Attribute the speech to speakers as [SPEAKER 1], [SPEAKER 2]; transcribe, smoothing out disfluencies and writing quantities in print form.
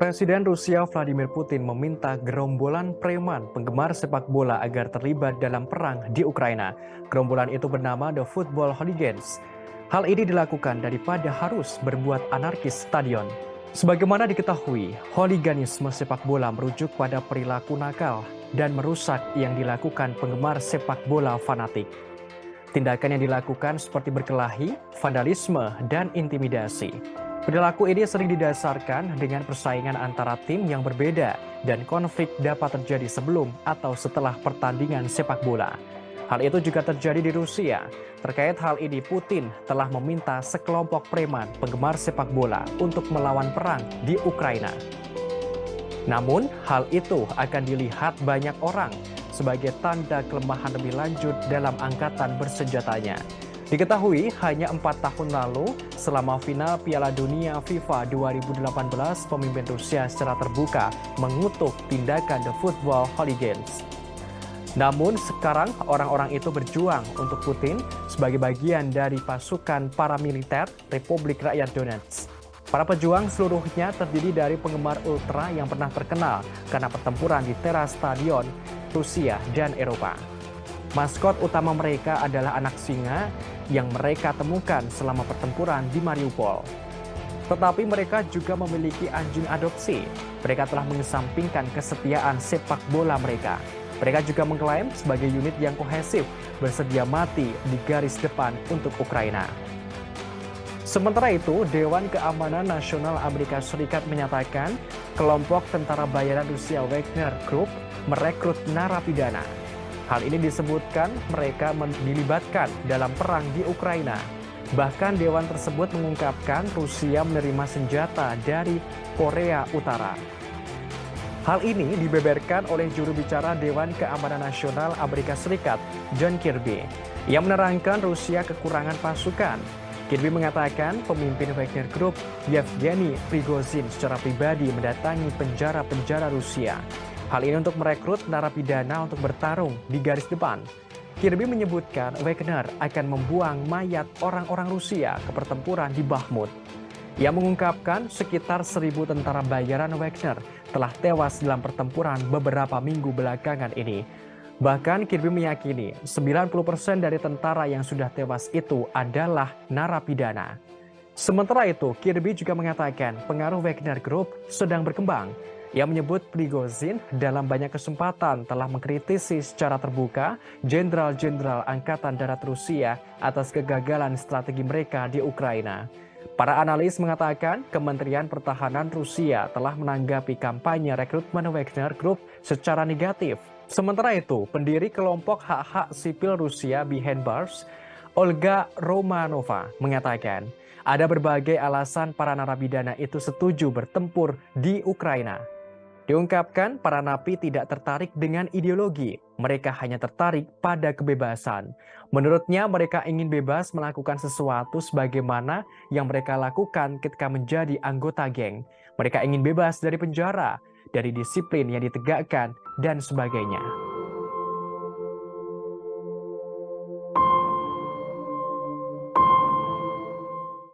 [SPEAKER 1] Presiden Rusia Vladimir Putin meminta gerombolan preman penggemar sepak bola agar terlibat dalam perang di Ukraina. Gerombolan itu bernama The Football Hooligans. Hal ini dilakukan daripada harus berbuat anarkis stadion. Sebagaimana diketahui, hooliganisme sepak bola merujuk pada perilaku nakal dan merusak yang dilakukan penggemar sepak bola fanatik. Tindakan yang dilakukan seperti berkelahi, vandalisme, dan intimidasi. Perilaku ini sering didasarkan dengan persaingan antara tim yang berbeda dan konflik dapat terjadi sebelum atau setelah pertandingan sepak bola. Hal itu juga terjadi di Rusia. Terkait hal ini, Putin telah meminta sekelompok preman penggemar sepak bola untuk melawan perang di Ukraina. Namun, hal itu akan dilihat banyak orang sebagai tanda kelemahan lebih lanjut dalam angkatan bersenjatanya. Diketahui hanya 4 tahun lalu, selama final Piala Dunia FIFA 2018, pemimpin Rusia secara terbuka mengutuk tindakan The Football Hooligans. Namun sekarang orang-orang itu berjuang untuk Putin sebagai bagian dari pasukan paramiliter Republik Rakyat Donetsk. Para pejuang seluruhnya terdiri dari penggemar ultra yang pernah terkenal karena pertempuran di teras stadion Rusia dan Eropa. Maskot utama mereka adalah anak singa yang mereka temukan selama pertempuran di Mariupol. Tetapi mereka juga memiliki anjing adopsi. Mereka telah mengesampingkan kesetiaan sepak bola mereka. Mereka juga mengklaim sebagai unit yang kohesif, bersedia mati di garis depan untuk Ukraina. Sementara itu, Dewan Keamanan Nasional Amerika Serikat menyatakan kelompok tentara bayaran Rusia Wagner Group merekrut narapidana. Hal ini disebutkan mereka dilibatkan dalam perang di Ukraina. Bahkan dewan tersebut mengungkapkan Rusia menerima senjata dari Korea Utara. Hal ini dibeberkan oleh juru bicara Dewan Keamanan Nasional Amerika Serikat, John Kirby. Ia menerangkan Rusia kekurangan pasukan. Kirby mengatakan pemimpin Wagner Group, Yevgeny Prigozhin, secara pribadi mendatangi penjara-penjara Rusia. Hal ini untuk merekrut narapidana untuk bertarung di garis depan. Kirby menyebutkan Wagner akan membuang mayat orang-orang Rusia ke pertempuran di Bakhmut. Ia mengungkapkan sekitar 1.000 tentara bayaran Wagner telah tewas dalam pertempuran beberapa minggu belakangan ini. Bahkan Kirby meyakini 90% dari tentara yang sudah tewas itu adalah narapidana. Sementara itu, Kirby juga mengatakan pengaruh Wagner Group sedang berkembang. Ia menyebut Prigozhin dalam banyak kesempatan telah mengkritisi secara terbuka jenderal-jenderal Angkatan Darat Rusia atas kegagalan strategi mereka di Ukraina. Para analis mengatakan Kementerian Pertahanan Rusia telah menanggapi kampanye rekrutmen Wagner Group secara negatif. Sementara itu, pendiri kelompok hak-hak sipil Rusia Behind Bars, Olga Romanova, mengatakan ada berbagai alasan para narapidana itu setuju bertempur di Ukraina. Diungkapkan, para napi tidak tertarik dengan ideologi, mereka hanya tertarik pada kebebasan. Menurutnya, mereka ingin bebas melakukan sesuatu sebagaimana yang mereka lakukan ketika menjadi anggota geng. Mereka ingin bebas dari penjara, dari disiplin yang ditegakkan, dan sebagainya.